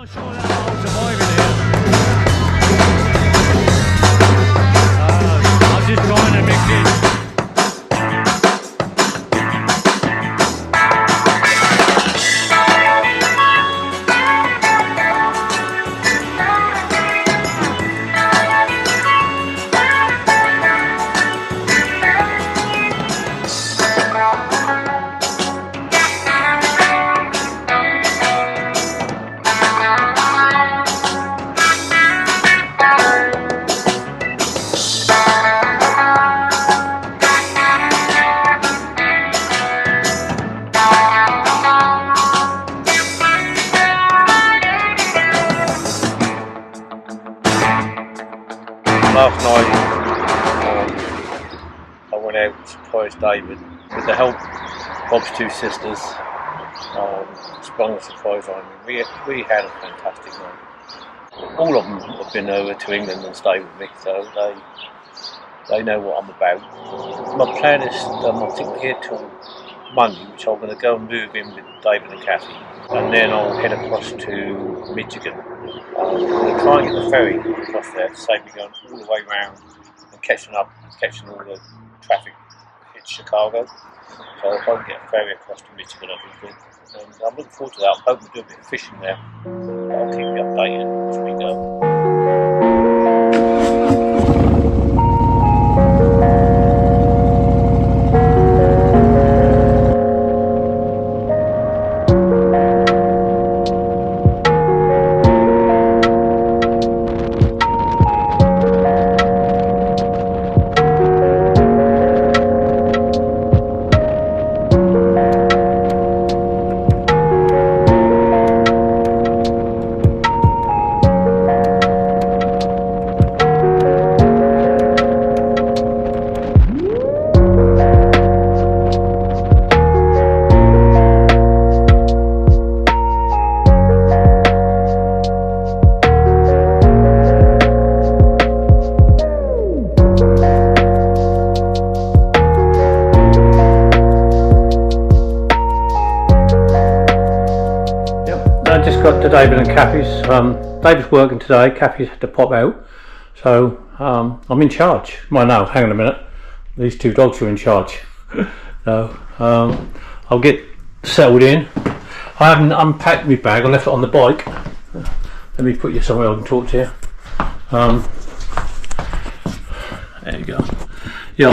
not sure that I'll survive in here. I'm just trying to mix it. Last night I went out and surprised David with the help of Bob's two sisters. Sprung a surprise on me. We had a fantastic night. All of them have been over to England and stayed with me, so they know what I'm about. My plan is I think we're here till Monday, which I'm going to go and move in with David and Kathy, and then I'll head across to Michigan. I'm going to try and get the ferry across there to save me going all the way around and catching all the traffic in Chicago. So if I can get a ferry across to Michigan, I'll be good. And I'm looking forward to that. I'm hoping to do a bit of fishing there. I'll keep you updated as we go. I just got to David and Kathy's. David's working today, Kathy's had to pop out, so I'm in charge. Well, no, hang on a minute, these two dogs are in charge. So I'll get settled in. I haven't unpacked my bag, I left it on the bike. Let me put you somewhere I can talk to you. There you go. Yeah, I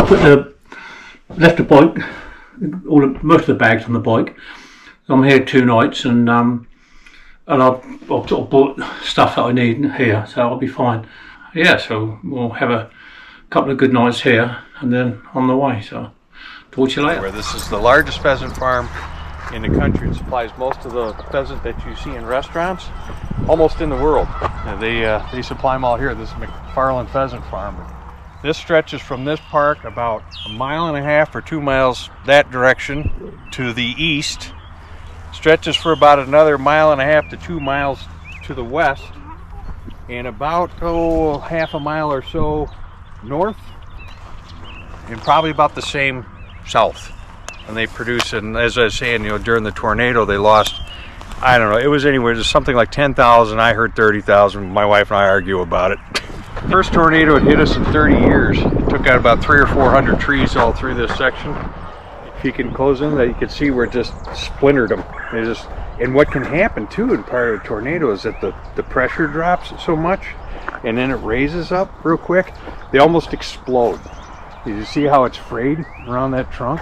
left the bike, most of the bags on the bike. I'm here 2 nights, and I've sort of bought stuff that I need here, so I'll be fine. Yeah, so we'll have a couple of good nights here and then on the way, so talk to you later. This is the largest pheasant farm in the country. It supplies most of the pheasant that you see in restaurants, almost in the world. They supply them all here. This is McFarland Pheasant Farm. This stretches from this park about 1.5 miles or 2 miles that direction to the east. Stretches for about another 1.5 to 2 miles to the west, and about half a mile or so north, and probably about the same south. And they produce, and as I was saying, during the tornado they lost, I don't know, it was anywhere, just something like 10,000. I heard 30,000. My wife and I argue about it. First tornado had hit us in 30 years. It took out about 300 or 400 trees all through this section. If you can close in, that you can see where it just splintered them. And what can happen too in part of a tornado is that the pressure drops so much, and then it raises up real quick. They almost explode. Did you see how it's frayed around that trunk?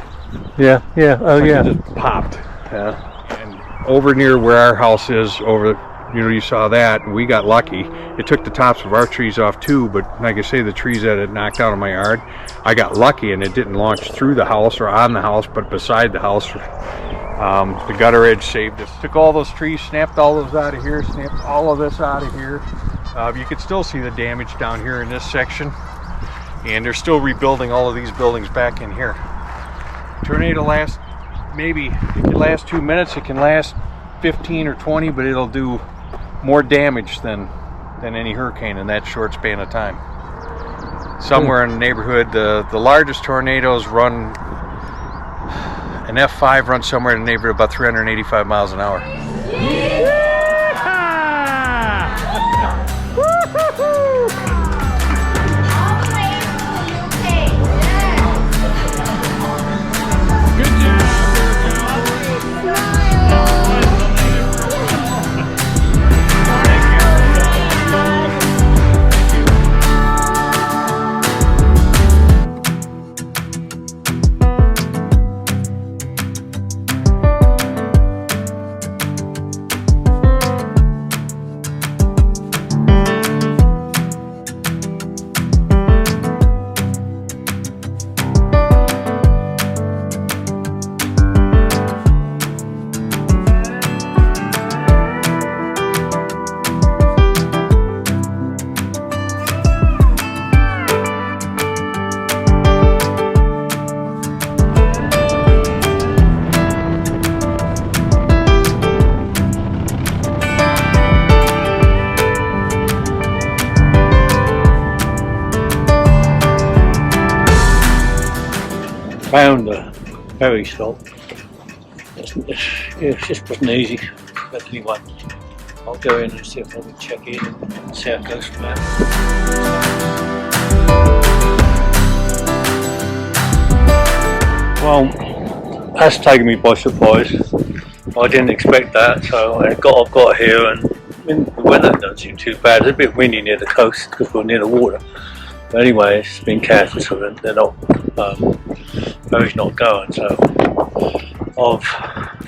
Yeah. Oh, yeah. It just popped. And over near where our house is, you saw that, and we got lucky. It took the tops of our trees off too, but like I say, the trees that had knocked out of my yard, I got lucky and it didn't launch through the house or on the house, but beside the house. The gutter edge saved us. Took all those trees, snapped all those out of here, snapped all of this out of here. You can still see the damage down here in this section, and they're still rebuilding all of these buildings back in here. Tornado lasts, maybe it can last 2 minutes, it can last 15 or 20, but it'll do more damage than any hurricane in that short span of time. Somewhere in the neighborhood, the largest tornadoes run, an F5 runs somewhere in the neighborhood about 385 miles an hour. Yeah! found the ferry stop. It just wasn't easy. But anyway, I'll go in and see if I can check in and see how it goes from there. Well, that's taken me by surprise. I didn't expect that, so I've got here, and the weather doesn't seem too bad. It's a bit windy near the coast because we're near the water. But anyway, it's been cancelled, so they're not. Ferry's not going. So I've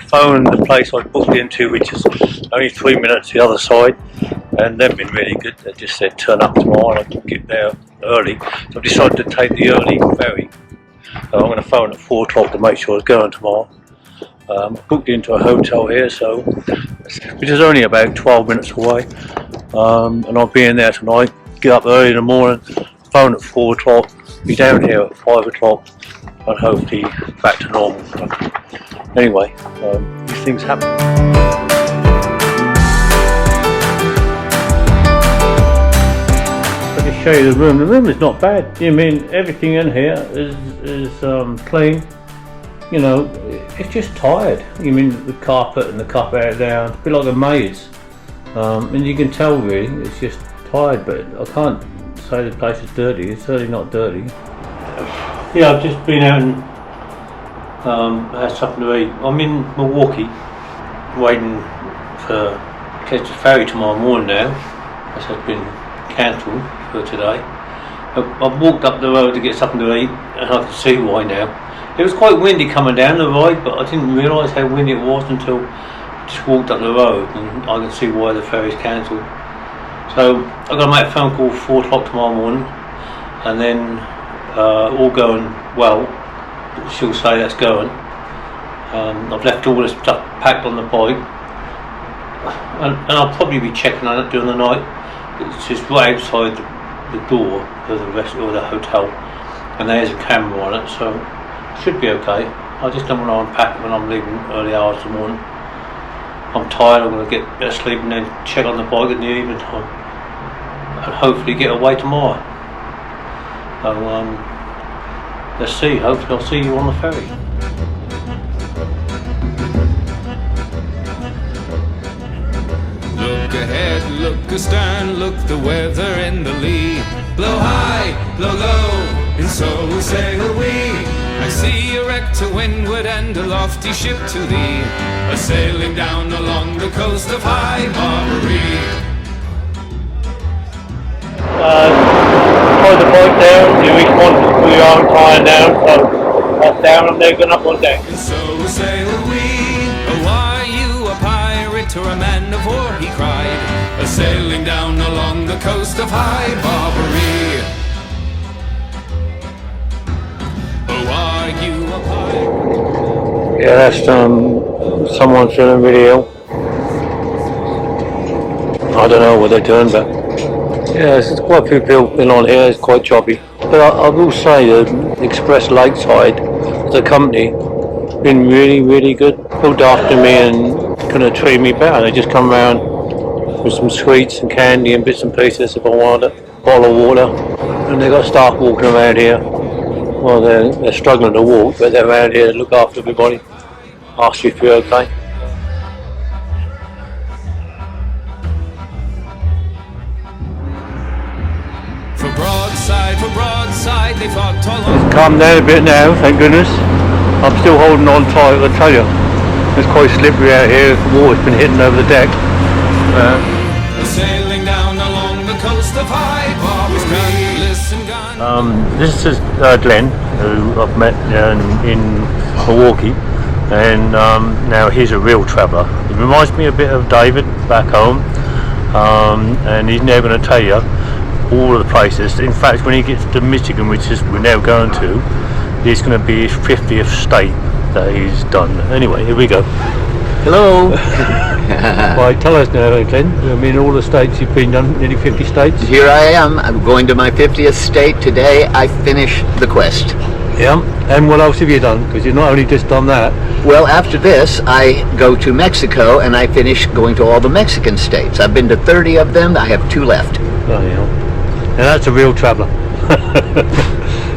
phoned the place I booked into, which is only 3 minutes the other side, and they've been really good. They just said turn up tomorrow, and I can get there early. So I've decided to take the early ferry. So I'm going to phone at 4 o'clock to make sure it's going tomorrow. I booked into a hotel here, which is only about 12 minutes away, and I'll be in there tonight. Get up early in the morning, phone at 4 o'clock, be down here at 5 o'clock, and hopefully back to normal. Anyway, these things happen. Let me show you the room. The room is not bad. I mean, everything in here is clean. You know, it's just tired. You mean the carpet and the carpet down, it's a bit like a maze. And you can tell really, it's just tired, but I can't say the place is dirty. It's certainly not dirty. Yeah, I've just been out and had something to eat. I'm in Milwaukee, waiting to catch the ferry tomorrow morning now. This has been cancelled for today. I've walked up the road to get something to eat, and I can see why now. It was quite windy coming down the road, but I didn't realise how windy it was until I just walked up the road, and I can see why the ferry's cancelled. So I've got to make a phone call 4 o'clock tomorrow morning, and then all going well, she'll say that's going. I've left all this stuff packed on the bike, and I'll probably be checking on it during the night. It's just right outside the door of the restaurant or the hotel, and there's a camera on it, so should be okay. I just don't want to unpack it when I'm leaving early hours of the morning. I'm tired, I'm going to get a bit of sleep and then check on the bike in the evening time and hopefully get away tomorrow. So let's see, hopefully I'll see you on the ferry. Look ahead, look astern, look the weather in the lee. Blow high, blow low, and so sail we. I see a wreck to windward and a lofty ship to thee, a sailing down along the coast of High Barbary. Tie the bike down, you each one we are tying down, so that's down and they're going up on deck. And so sail we. Oh, are you a pirate or a man of war, he cried, a sailing down along the coast of High Barbary. Yeah, that's someone feeling really ill. I don't know what they're doing, but yeah, there's quite a few people been on here. It's quite choppy. But I will say that Express Lakeside, the company, been really, really good. Looked after me and kind of treated me better. They just come around with some sweets and candy and bits and pieces if I wanted a bottle of water. And they got staff walking around here. Well, they're struggling to walk, but they're around here to look after everybody. Ask you if you're okay. For broadside, they fought all on. It's calmed down a bit now, thank goodness. I'm still holding on tight, I tell you. It's quite slippery out here. The water's been hitting over the deck. Sailing down along the coast of High Barbary. This is Glen, who I've met in Milwaukee, and now he's a real traveller. He reminds me a bit of David back home, and he's now going to tell you all of the places. In fact, when he gets to Michigan, which is we're now going to, it's going to be his 50th state that he's done. Anyway, here we go. Hello. Right, tell us now, Glenn. I mean, all the states you've been done, nearly 50 states. Here I am. I'm going to my 50th state today. I finish the quest. Yeah, and what else have you done? Because you've not only just done that. Well, after this, I go to Mexico and I finish going to all the Mexican states. I've been to 30 of them. I have 2 left. Oh, yeah. Now that's a real traveller.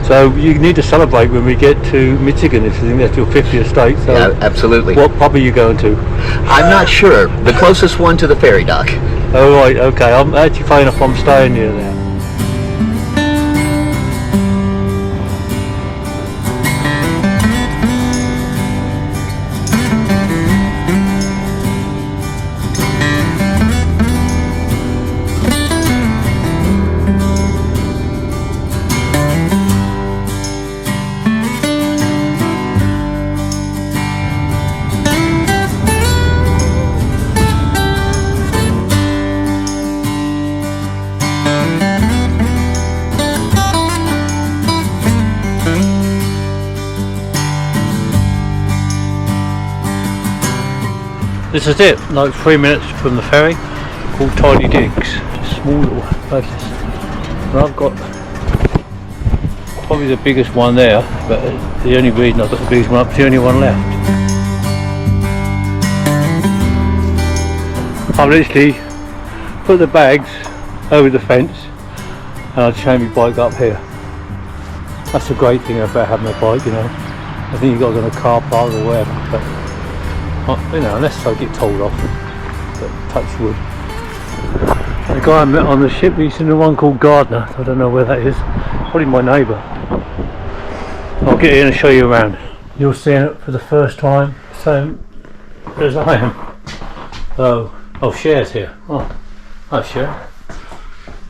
So you need to celebrate when we get to Michigan if you think that's your 50th state. So Yeah, absolutely. what pub are you going to? I'm not sure. The closest one to the ferry dock. Oh right, okay. I'm actually funny enough, I'm staying near there. This is it, like 3 minutes from the ferry, called Tiny Digs. Small little places. And I've got probably the biggest one there, but the only reason I've got the biggest one up is the only one left. I've literally put the bags over the fence and I'll chain my bike up here. That's the great thing about having a bike, you know. I think you've got to go in a car park or whatever, but you know, unless I get told off, but touch wood. The guy I met on the ship, he's in the one called Gardner. I don't know where that is. Probably my neighbour. I'll get in and show you around. You're seeing it for the first time, same as I am. Oh, Cher's here. Oh, hi Cher.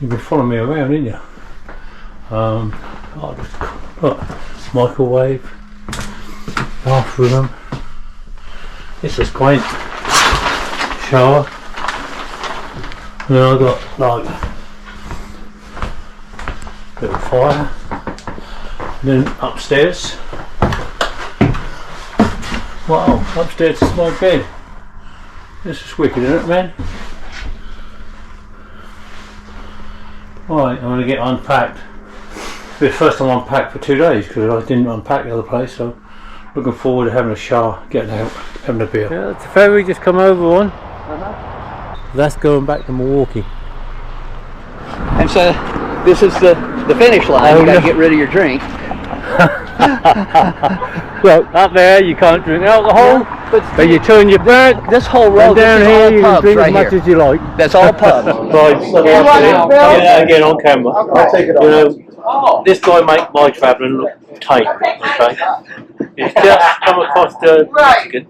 You've been following me around, haven't you? Microwave, bathroom. This is quaint. Shower. And then I've got like a bit of fire. And then upstairs. Wow, upstairs is my bed. This is wicked, isn't it, man? Right, I'm going to get unpacked. It'll be the first time I unpacked for 2 days because I didn't unpack the other place, so looking forward to having a shower, getting out, having a beer. Yeah, the ferry just come over on. That's going back to Milwaukee. And so this is the finish line. You got to get rid of your drink. Well, up there you can't drink alcohol, but you turn your back. This whole road down is here all you can pubs drink right as much here. as you like. That's all pubs. Right, get again on camera. I'll take it off. You know, this guy makes my travelling look tame. Okay, he's just come across the Michigan.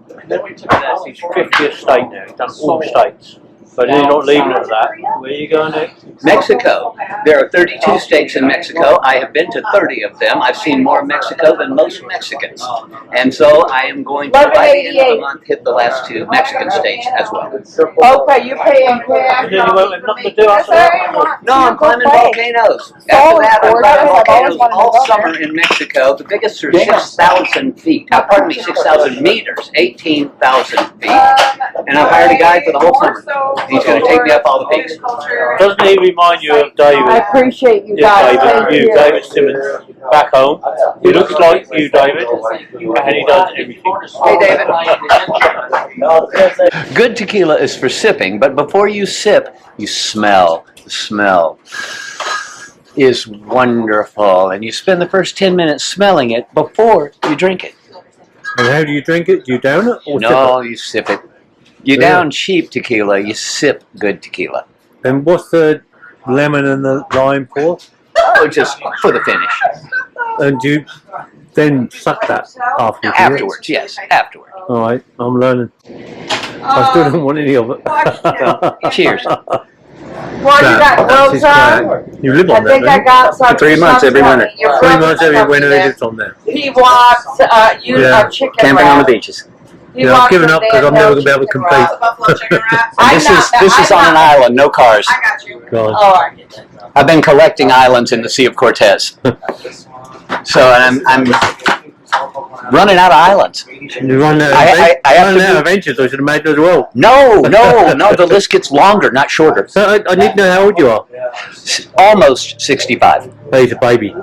He's 50th state now. He's done all states. But he's not leaving it at that. Where are you going next? Mexico. There are 32 states in Mexico. I have been to 30 of them. I've seen more Mexico than most Mexicans. And so I am going to, by the end of the month, hit the last 2 Mexican states as well. Okay, you're paying cash. And then you went with nothing to do after that. No, I'm climbing volcanoes. After that, I'm climbing volcanoes all summer in Mexico. The biggest are 6,000 feet. Pardon me, 6,000 meters, 18,000 feet. And I've hired a guide for the whole summer. He's going to take me up all the peaks. Doesn't he remind you of David? I appreciate you Yeah, guys. David, Thank you. David Simmons, back home. He looks like you, David, and he does everything. Hey, David. Good tequila is for sipping, but before you sip, you smell. The smell is wonderful, and you spend the first 10 minutes smelling it before you drink it. And how do you drink it? Do you down it or No, you sip it. You down cheap tequila, you sip good tequila. sip it? And what's the lemon and the lime for? Oh, just for the finish. And do you then suck that afterwards? Afterwards, yes, afterwards. All right, I'm learning. I still don't want any of it. Cheers. Well, you got clothes on? You live on I think I got some. 3 months every winter. 3 months every winter he lives on there. He wants you Yeah. a chicken Camping on the wrap. beaches. He Yeah, I've wants given a up because I'm damn never going to be able to chicken compete. wrap. Buffalo chicken wrap. This is on an island, no cars. I got you. God. All right. I've been collecting islands in the Sea of Cortez. So I'm running out of islands. You run out I have to of adventures, I should imagine as well. No, the list gets longer, not shorter. So I need to know how old you are. Almost 65. Oh, he's a baby.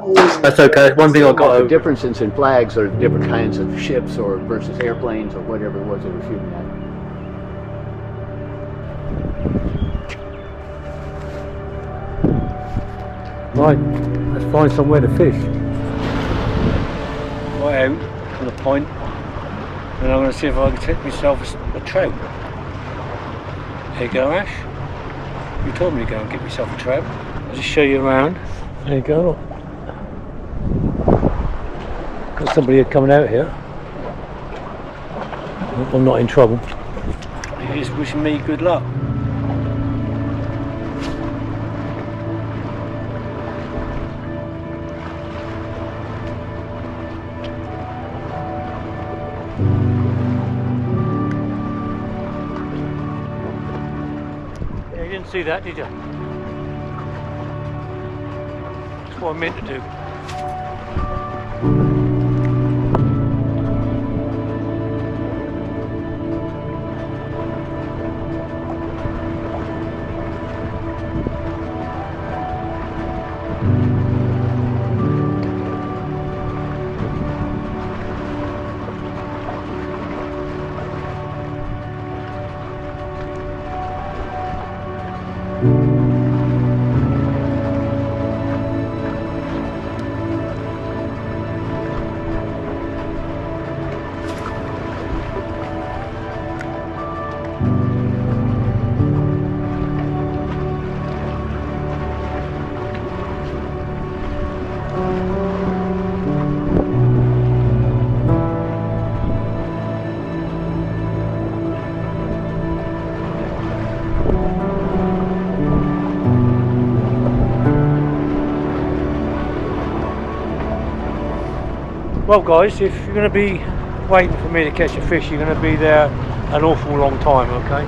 That's okay. That's one thing I got The over. differences in flags or different kinds of ships or versus airplanes or whatever it was they were shooting at. Right, let's find somewhere to fish. out from the point, and I'm going to see if I can take myself a trout. There you go, Ash. You told me to go and get myself a trout. I'll just show you around. There you go. Got somebody coming out here. I'm not in trouble. He's wishing me good luck. Yeah, you didn't see that, did you? That's what I meant to do. Well guys, if you're going to be waiting for me to catch a fish, you're going to be there an awful long time, okay?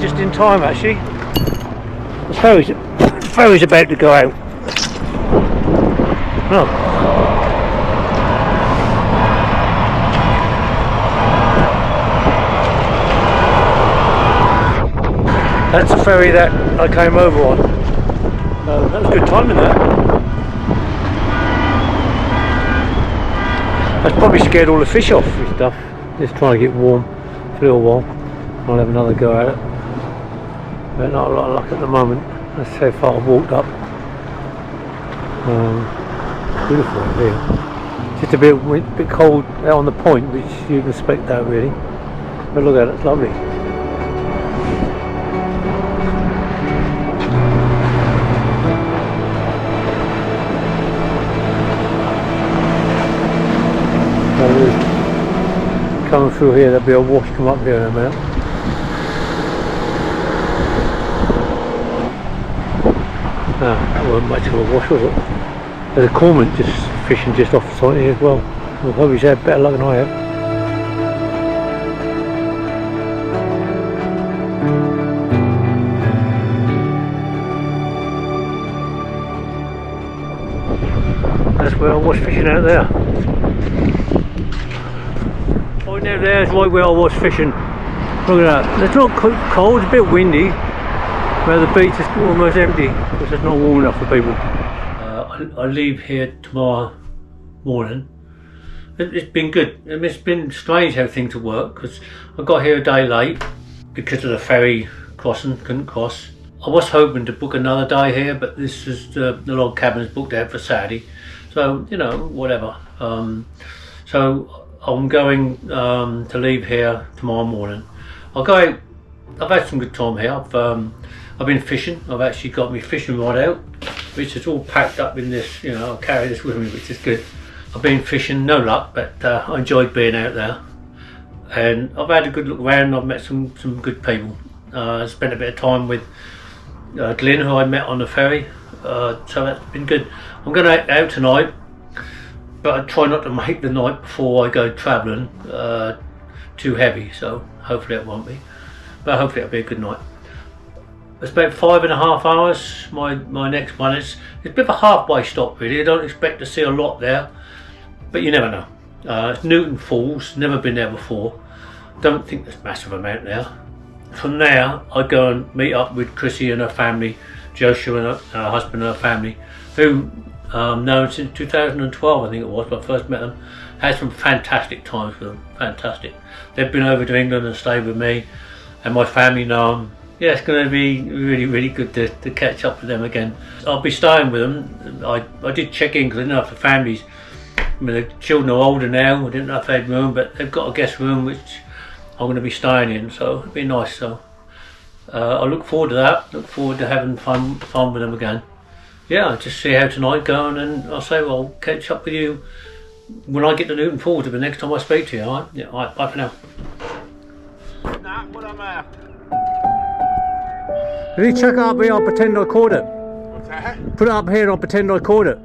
Just in time actually. The ferry's about to go out. Oh. That's the ferry that I came over on. That was good timing there. That's probably scared all the fish off and stuff. Just trying to get warm for a little while. I'll have another go at it. But not a lot of luck at the moment. That's how far I've walked up. Beautiful out here. Just a bit cold out on the point, which you can expect that really. But look at it, it's lovely. Coming through here, there'll be a wash come up here in a minute. That wasn't much of a wash, was it? There's a cormorant just fishing just off the side here as well. I hope he's had better luck than I have. That's where I was fishing out there. Right now there's right where I was fishing. Look at that. It's not cold, it's a bit windy, but the beach is almost empty because it's not warm enough for people. I leave here tomorrow morning. It's been good. It's been strange how things have worked because I got here a day late because of the ferry crossing, couldn't cross. I was hoping to book another day here, but this is the log cabin's booked out for Saturday. So, you know, whatever. So I'm going to leave here tomorrow morning. I'll go out. I've had some good time here. I've been fishing. I've actually got my fishing rod out, which is all packed up in this. You know, I'll carry this with me, which is good. I've been fishing, no luck, but I enjoyed being out there. And I've had a good look around. I've met some good people. I spent a bit of time with Glen, who I met on the ferry. So that's been good. I'm going out tonight, but I try not to make the night before I go travelling too heavy, so hopefully it won't be. But hopefully it'll be a good night. It's about 5.5 hours. My next one is it's a bit of a halfway stop really. I don't expect to see a lot there, but you never know. It's Newton Falls, never been there before. Don't think there's a massive amount there. From there I go and meet up with Chrissy and her family, Joshua and her husband and her family, who known since 2012 I think it was when I first met them. Had some fantastic times with them, fantastic. They've been over to England and stayed with me, and my family know them. Yeah, it's going to be really, really good to catch up with them again. I'll be staying with them. I did check in because I didn't know if the families, I mean, the children are older now. I didn't know if they had room, but they've got a guest room which I'm going to be staying in, so it'll be nice. So I look forward to that. Look forward to having fun with them again. Yeah, just see how tonight goes, and I'll say, well, I'll catch up with you when I get to Newton Falls the next time I speak to you. All right? Yeah, all right. Bye for now. Not what I'm after. Did he chuck it up here? I'll pretend I caught it. What's that? Put it up here and I'll pretend I caught it.